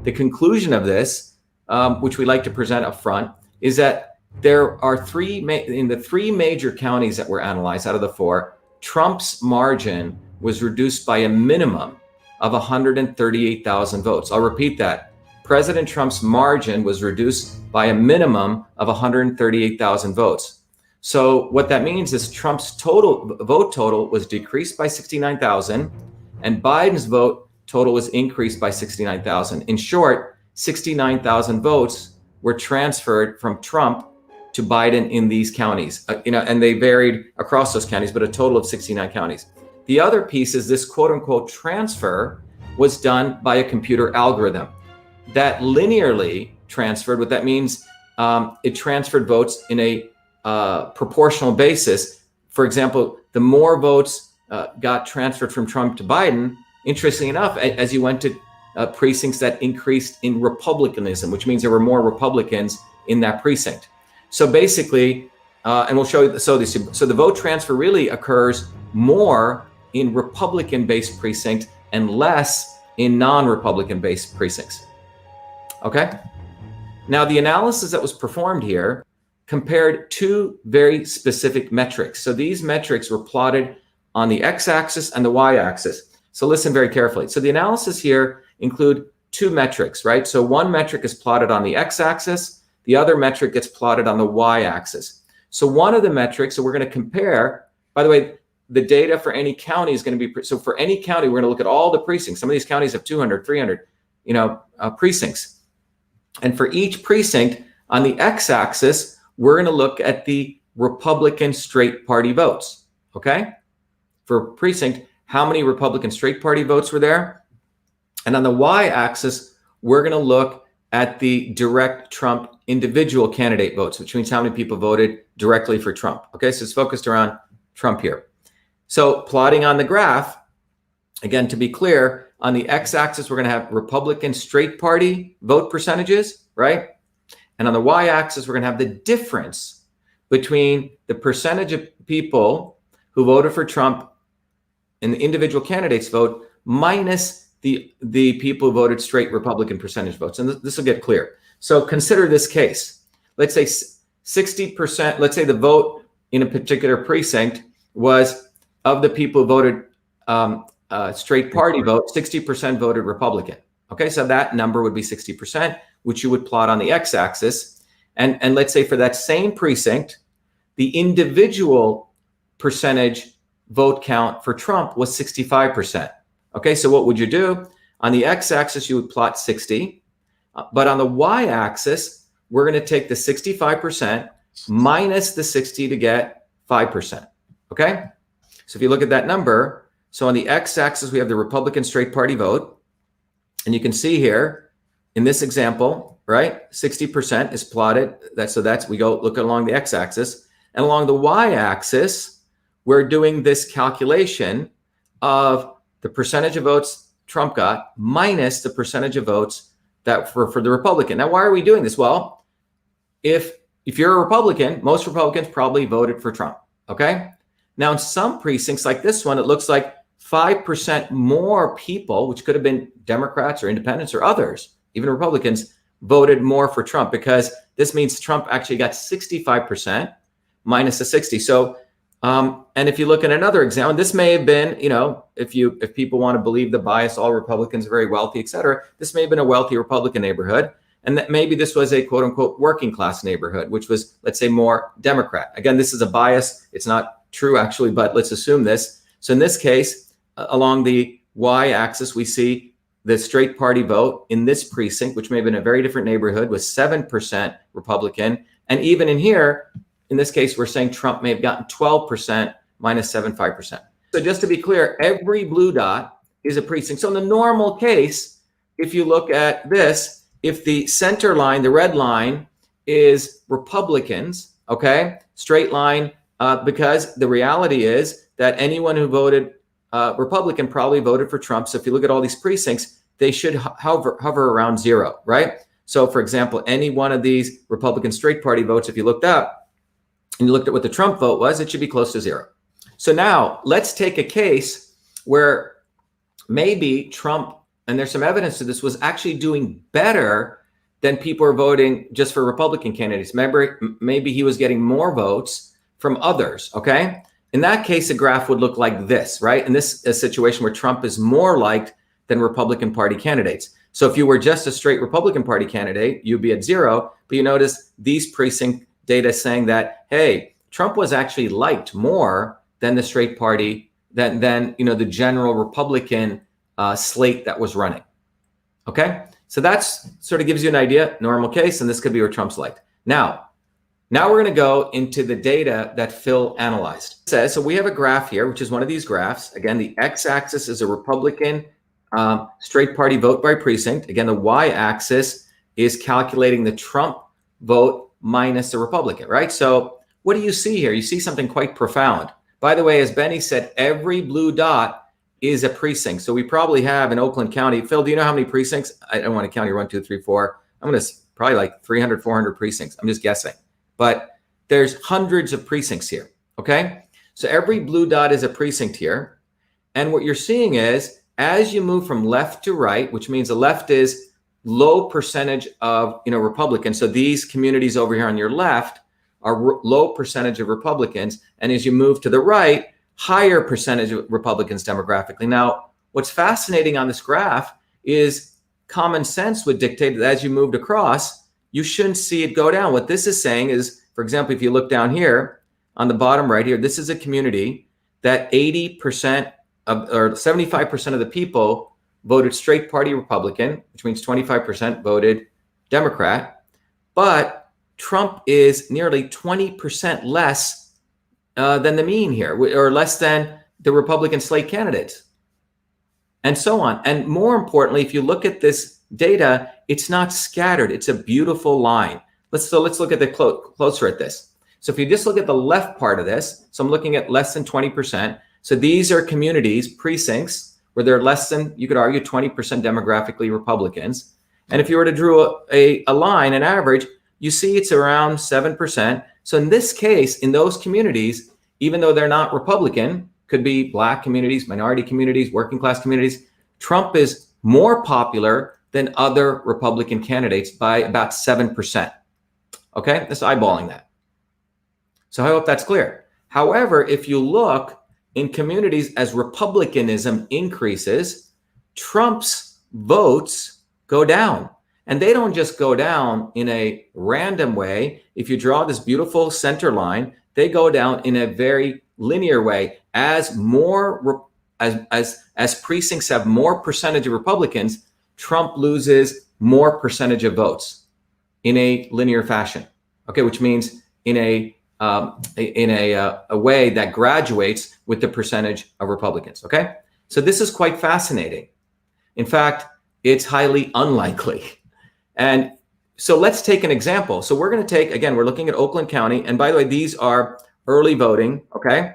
the conclusion of this, which we like to present up front, is that there are in the three major counties that were analyzed out of the four, Trump's margin was reduced by a minimum of 138,000 votes. I'll repeat that. President Trump's margin was reduced by a minimum of 138,000 votes. So what that means is Trump's vote total was decreased by 69,000, and Biden's vote total was increased by 69,000. In short, 69,000 votes were transferred from Trump to Biden in these counties, and they varied across those counties, but a total of 69 counties. The other piece is this quote unquote transfer was done by a computer algorithm that linearly transferred. What that means, it transferred votes in a proportional basis. For example, the more votes got transferred from Trump to Biden, interestingly enough, as you went to precincts that increased in Republicanism, which means there were more Republicans in that precinct. So basically, and we'll show you, so the vote transfer really occurs more in Republican-based precincts and less in non-Republican-based precincts. Okay? Now, the analysis that was performed here compared two very specific metrics. So these metrics were plotted on the x-axis and the y-axis. So listen very carefully. So the analysis here include two metrics, right? So one metric is plotted on the x-axis, the other metric gets plotted on the y-axis. So one of the metrics, so we're going to compare, by the way, the data for any county is going to be, so for any county, we're going to look at all the precincts. Some of these counties have 200, 300, precincts. And for each precinct on the x-axis, we're going to look at the Republican straight party votes, okay? For precinct, how many Republican straight party votes were there? And on the y-axis, we're going to look at the direct Trump individual candidate votes, which means how many people voted directly for Trump. Okay, so it's focused around Trump here. So plotting on the graph, again, to be clear, on the x-axis, we're going to have Republican straight party vote percentages, right? And on the y-axis, we're going to have the difference between the percentage of people who voted for Trump and the individual candidates vote minus the people who voted straight Republican percentage votes. And this will get clear. So consider this case. Let's say 60%, let's say the vote in a particular precinct was of the people who voted straight party vote, 60% voted Republican. Okay, so that number would be 60%, which you would plot on the x-axis. And let's say for that same precinct, the individual percentage vote count for Trump was 65%. Okay, so what would you do? On the x-axis, you would plot 60. But on the y-axis, we're going to take the 65% minus the 60 to get 5%. Okay? So if you look at that number, so on the x-axis, we have the Republican straight party vote. And you can see here in this example, right, 60% is plotted. We go look along the x-axis. And along the y-axis, we're doing this calculation of the percentage of votes Trump got minus the percentage of votes that for the Republican. Now, why are we doing this? Well, if you're a Republican, most Republicans probably voted for Trump, okay? Now, in some precincts like this one, it looks like 5% more people, which could have been Democrats or independents or others, even Republicans, voted more for Trump, because this means Trump actually got 65% minus the 60. So, and if you look at another example, this may have been, if people want to believe the bias, all Republicans are very wealthy, et cetera, this may have been a wealthy Republican neighborhood. And that maybe this was a quote unquote working class neighborhood, which was, let's say, more Democrat. Again, this is a bias. It's not true actually, but let's assume this. So in this case, along the y-axis, we see the straight party vote in this precinct, which may have been a very different neighborhood, was 7% Republican. And even in here, in this case, we're saying Trump may have gotten 12% minus 75%. So just to be clear, every blue dot is a precinct. So in the normal case, if you look at this, if the center line, the red line, is Republicans, okay, straight line, because the reality is that anyone who voted Republican probably voted for Trump. So if you look at all these precincts, they should hover around 0, right? So for example, any one of these Republican straight party votes, if you looked up, and you looked at what the Trump vote was, it should be close to 0. So now let's take a case where maybe Trump and there's some evidence to this, was actually doing better than people are voting just for Republican candidates. Remember, maybe he was getting more votes from others, okay? In that case, a graph would look like this, right? In this a situation where Trump is more liked than Republican Party candidates. So if you were just a straight Republican Party candidate, you'd be at 0, but you notice these precinct data saying that, hey, Trump was actually liked more than the straight party, than the general Republican slate that was running, okay? So that's sort of gives you an idea, normal case, and this could be where Trump's liked. Now we're going to go into the data that Phil analyzed. It says, so we have a graph here, which is one of these graphs. Again, the x-axis is a Republican straight party vote by precinct. Again, the y-axis is calculating the Trump vote minus the Republican, right? So what do you see here? You see something quite profound. By the way, as Benny said, every blue dot is a precinct. So we probably have in Oakland County, Phil, do you know how many precincts? I don't want to count here, 1, 2, 3, 4. I'm going to probably like 300, 400 precincts. I'm just guessing. But there's hundreds of precincts here, okay? So every blue dot is a precinct here. And what you're seeing is, as you move from left to right, which means the left is low percentage of Republicans. So these communities over here on your left are low percentage of Republicans. And as you move to the right, higher percentage of Republicans demographically. Now, what's fascinating on this graph is common sense would dictate that as you moved across, you shouldn't see it go down. What this is saying is, for example, if you look down here on the bottom right here, this is a community that 80% or 75% of the people voted straight party Republican, which means 25% voted Democrat. But Trump is nearly 20% less than the mean here, or less than the Republican slate candidates, and so on. And more importantly, if you look at this data, it's not scattered. It's a beautiful line. Let's look at the closer at this. So if you just look at the left part of this, so I'm looking at less than 20%. So these are communities, precincts, where they're less than, you could argue, 20% demographically Republicans. And if you were to draw a line, an average, you see it's around 7%. So in this case, in those communities, even though they're not Republican, could be Black communities, minority communities, working class communities, Trump is more popular than other Republican candidates by about 7%. Okay, that's eyeballing that. So I hope that's clear. However, if you look in communities as Republicanism increases, Trump's votes go down. And they don't just go down in a random way. If you draw this beautiful center line, they go down in a very linear way. As more as precincts have more percentage of Republicans, Trump loses more percentage of votes in a linear fashion. Okay, which means in a way that graduates with the percentage of Republicans. Okay, so this is quite fascinating. In fact, it's highly unlikely. And so let's take an example. So we're going to take, again, we're looking at Oakland County. And by the way, these are early voting, okay?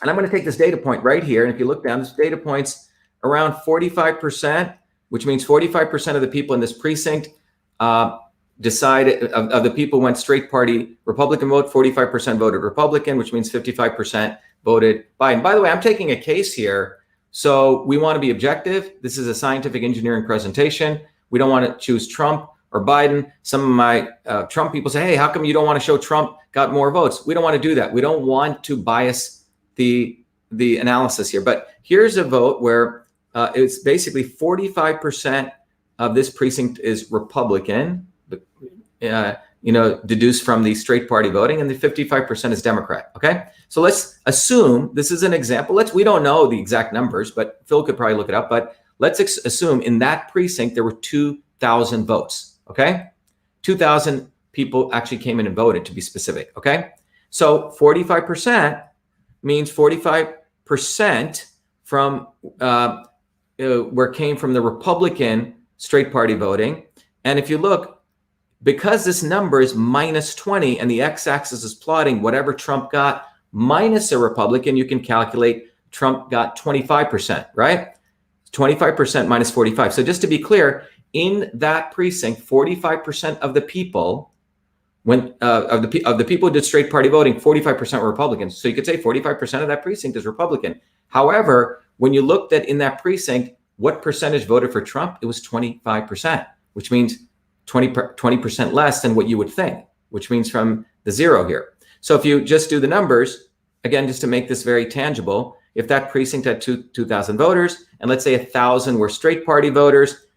And I'm going to take this data point right here. And if you look down, this data point's around 45%, which means 45% of the people in this precinct decided, of the people went straight party Republican vote, 45% voted Republican, which means 55% voted Biden. By the way, I'm taking a case here. So we want to be objective. This is a scientific engineering presentation. We don't want to choose Trump or Biden. Some of my Trump people say, hey, how come you don't want to show Trump got more votes? We don't want to do that. We don't want to bias the analysis here. But here's a vote where it's basically 45% of this precinct is Republican, deduced from the straight party voting, and the 55% is Democrat. Okay, so let's assume this is an example. We don't know the exact numbers, but Phil could probably look it up. But let's assume in that precinct there were 2,000 votes. Okay, 2,000 people actually came in and voted, to be specific. Okay, so 45% means 45% from where came from the Republican straight party voting. And if you look, because this number is minus 20 and the x-axis is plotting whatever Trump got minus a Republican, you can calculate Trump got 25%, right? 25% minus 45. So just to be clear, in that precinct, 45% of the people, of the people who did straight party voting, 45% were Republicans. So you could say 45% of that precinct is Republican. However, when you looked at in that precinct, what percentage voted for Trump? It was 25%, which means 20% less than what you would think, which means from the zero here. So if you just do the numbers, again, just to make this very tangible, if that precinct had 2,000 voters, and let's say 1,000 were straight party voters,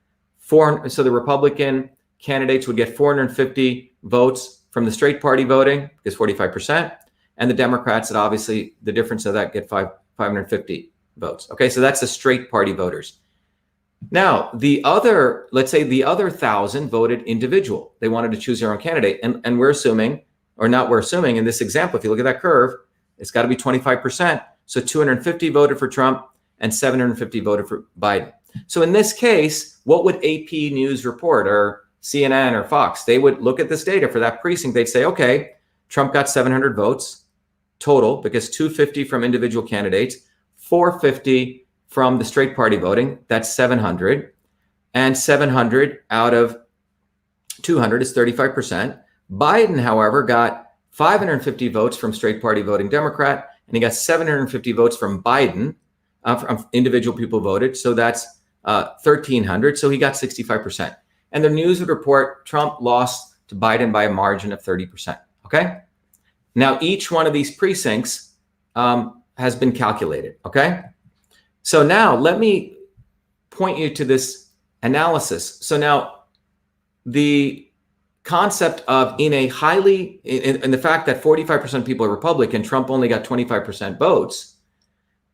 so the Republican candidates would get 450 votes from the straight party voting, because 45%, and the Democrats, that obviously the difference of that, get 550 votes. Okay, so that's the straight party voters. Now, let's say the other 1,000 voted individual. They wanted to choose their own candidate. And we're assuming, or not we're assuming, in this example, if you look at that curve, it's got to be 25%. So 250 voted for Trump and 750 voted for Biden. So in this case, what would AP News report, or CNN or Fox? They would look at this data for that precinct. They'd say, okay, Trump got 700 votes total, because 250 from individual candidates, 450 from the straight party voting, that's 700. And 700 out of 200 is 35%. Biden, however, got 550 votes from straight party voting Democrat, and he got 750 votes from Biden, from individual people voted. So that's 1,300. So he got 65%. And the news would report Trump lost to Biden by a margin of 30%. Okay. Now, each one of these precincts has been calculated. Okay. So now let me point you to this analysis. So now the concept of in the fact that 45% of people are Republican, Trump only got 25% votes,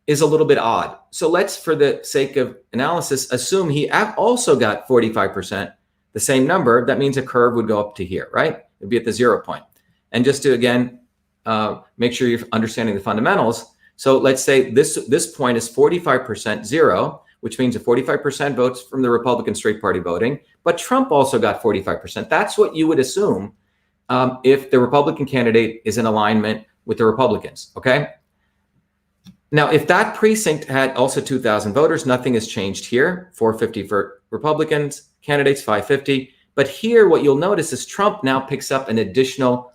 is a little bit odd. So let's, for the sake of analysis, assume he also got 45%, the same number. That means a curve would go up to here, right? It'd be at the 0 point. And just to, again, make sure you're understanding the fundamentals. So let's say this point is 45% 0, which means a 45% votes from the Republican straight party voting, but Trump also got 45%. That's what you would assume if the Republican candidate is in alignment with the Republicans, okay? Now, if that precinct had also 2,000 voters, nothing has changed here. 450 for Republicans, candidates 550. But here, what you'll notice is Trump now picks up an additional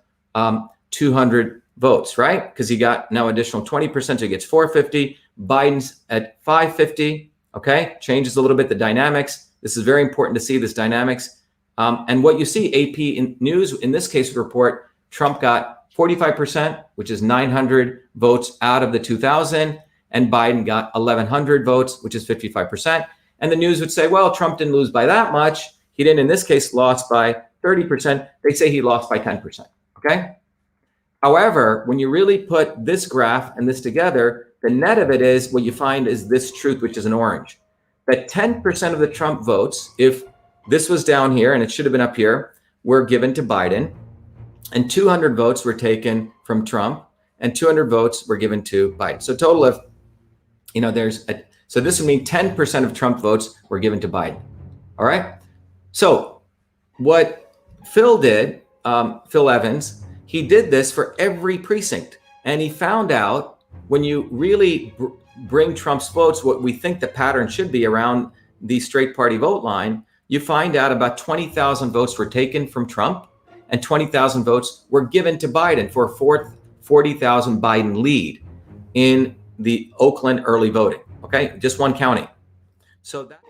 200 votes, right? Because he got now additional 20%, so he gets 450. Biden's at 550, okay? Changes a little bit the dynamics. This is very important to see this dynamics. And what you see, AP News, in this case, would report Trump got 45%, which is 900 votes out of the 2,000, and Biden got 1,100 votes, which is 55%. And the news would say, well, Trump didn't lose by that much. He didn't, in this case, lost by 30%. They say he lost by 10%, okay? However, when you really put this graph and this together, the net of it is, what you find is this truth, which is an orange, that 10% of the Trump votes, if this was down here and it should have been up here, were given to Biden, and 200 votes were taken from Trump, and 200 votes were given to Biden. So a total of, so this would mean 10% of Trump votes were given to Biden. All right. So what Phil did, Phil Evans, he did this for every precinct, and he found out when you really bring Trump's votes, what we think the pattern should be around the straight party vote line, you find out about 20,000 votes were taken from Trump, and 20,000 votes were given to Biden for a 40,000 Biden lead in the Oakland early voting. Okay, just one county. So that.